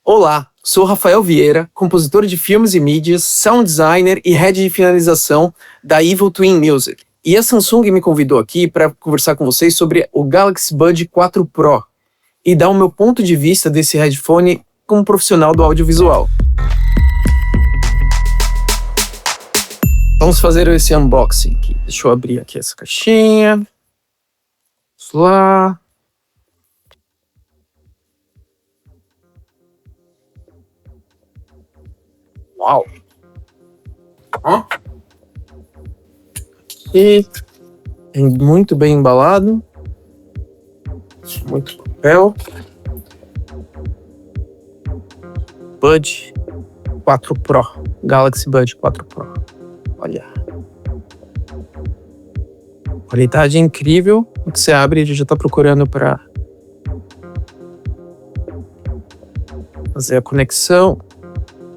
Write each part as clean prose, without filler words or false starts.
Olá, sou Rafael Vieira, compositor de filmes e mídias, sound designer e head de finalização da Evil Twin Music. E a Samsung me convidou aqui para conversar com vocês sobre o Galaxy Buds 4 Pro e dar o meu ponto de vista desse headphone como profissional do audiovisual. Vamos fazer esse unboxing aqui. Deixa eu abrir aqui essa caixinha. Vamos lá. Uau! Ó. Aqui. É muito bem embalado. Muito papel. Buds 4 Pro. Galaxy Buds 4 Pro. Olha. Qualidade incrível. Quando você abre, ele já está procurando para fazer a conexão.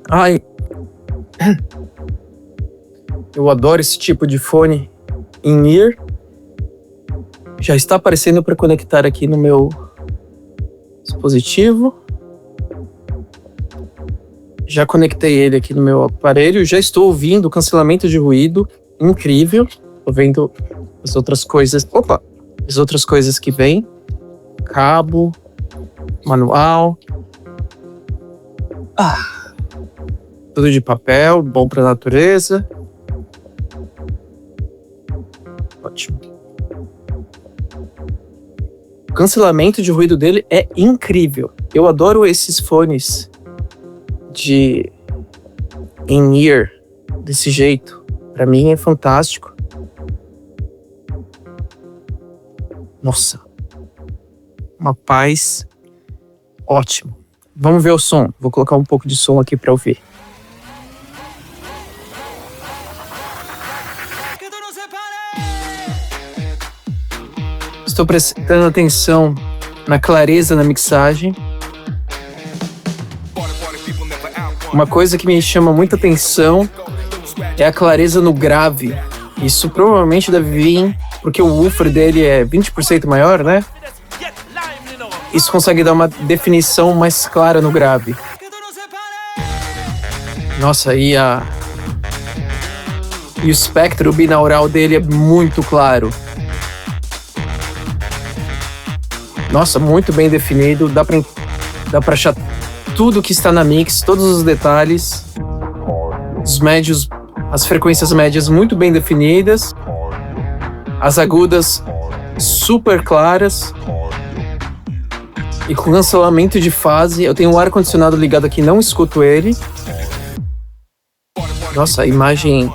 Ai. Eu adoro esse tipo de fone in-ear. Já está aparecendo para conectar aqui no meu dispositivo. Já conectei ele aqui no meu aparelho. Já estou ouvindo o cancelamento de ruído. Incrível. Estou vendo as outras coisas. Opa! As outras coisas que vem. Cabo. Manual. Tudo de papel. Bom para a natureza. Ótimo. O cancelamento de ruído dele é incrível. Eu adoro esses fones de in-ear desse jeito. Pra mim é fantástico. Nossa. Uma paz. Ótimo. Vamos ver o som. Vou colocar um pouco de som aqui pra ouvir. Estou prestando atenção na clareza na mixagem. Uma coisa que me chama muita atenção é a clareza no grave. Isso provavelmente deve vir porque o woofer dele é 20% maior, né? Isso consegue dar uma definição mais clara no grave. Nossa, e o espectro binaural dele é muito claro. Nossa, muito bem definido. Dá pra achar tudo que está na mix, todos os detalhes. Os médios, as frequências médias muito bem definidas. As agudas super claras. E com cancelamento de fase. Eu tenho o ar-condicionado ligado aqui, não escuto ele. Nossa, a imagem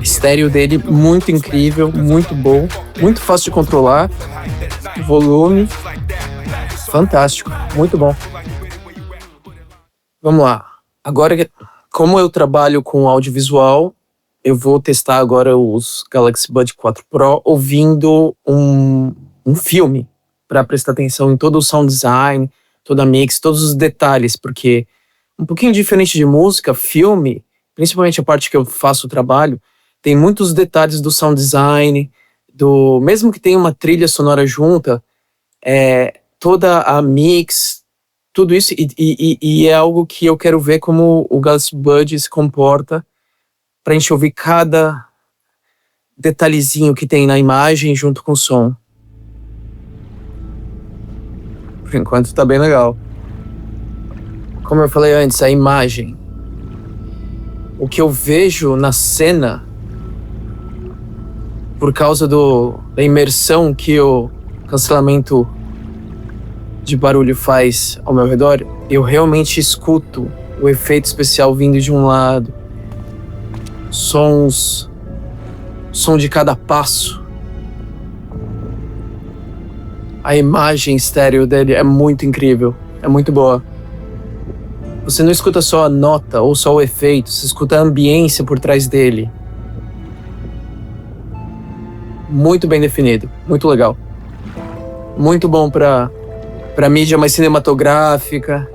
estéreo dele muito incrível, muito bom. Muito fácil de controlar. Volume. Fantástico, muito bom. Vamos lá. Agora, como eu trabalho com audiovisual, eu vou testar agora os Galaxy Buds 4 Pro ouvindo um filme para prestar atenção em todo o sound design, toda a mix, todos os detalhes, porque um pouquinho diferente de música, filme, principalmente a parte que eu faço o trabalho, tem muitos detalhes do sound design, mesmo que tenha uma trilha sonora junta, toda a mix, tudo isso, e é algo que eu quero ver como o Galaxy Buds se comporta pra gente ouvir cada detalhezinho que tem na imagem junto com o som. Por enquanto tá bem legal. Como eu falei antes, a imagem. O que eu vejo na cena, por causa da imersão que o cancelamento de barulho faz ao meu redor, eu realmente escuto o efeito especial vindo de um lado, som de cada passo. A imagem estéreo dele é muito incrível, é muito boa. Você não escuta só a nota ou só o efeito, você escuta a ambiência por trás dele. Muito bem definido, muito legal. Muito bom pra mídia mais cinematográfica.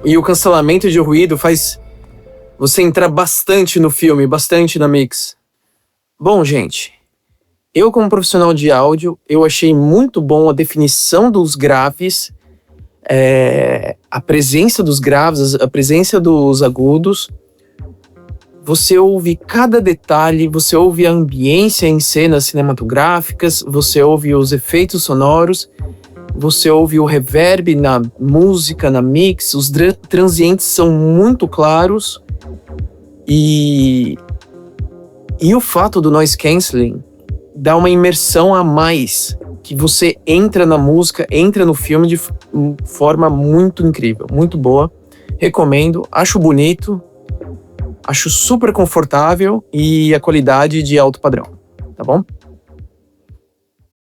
E o cancelamento de ruído faz você entrar bastante no filme, bastante na mix. Bom, gente, eu como profissional de áudio, eu achei muito bom a definição dos graves. a presença dos graves, a presença dos agudos. Você ouve cada detalhe, você ouve a ambiência em cenas cinematográficas, você ouve os efeitos sonoros, você ouve o reverb na música, na mix, os transientes são muito claros e o fato do noise cancelling dá uma imersão a mais, que você entra na música, entra no filme de forma muito incrível, muito boa. Recomendo, acho bonito, acho super confortável e a qualidade de alto padrão, tá bom?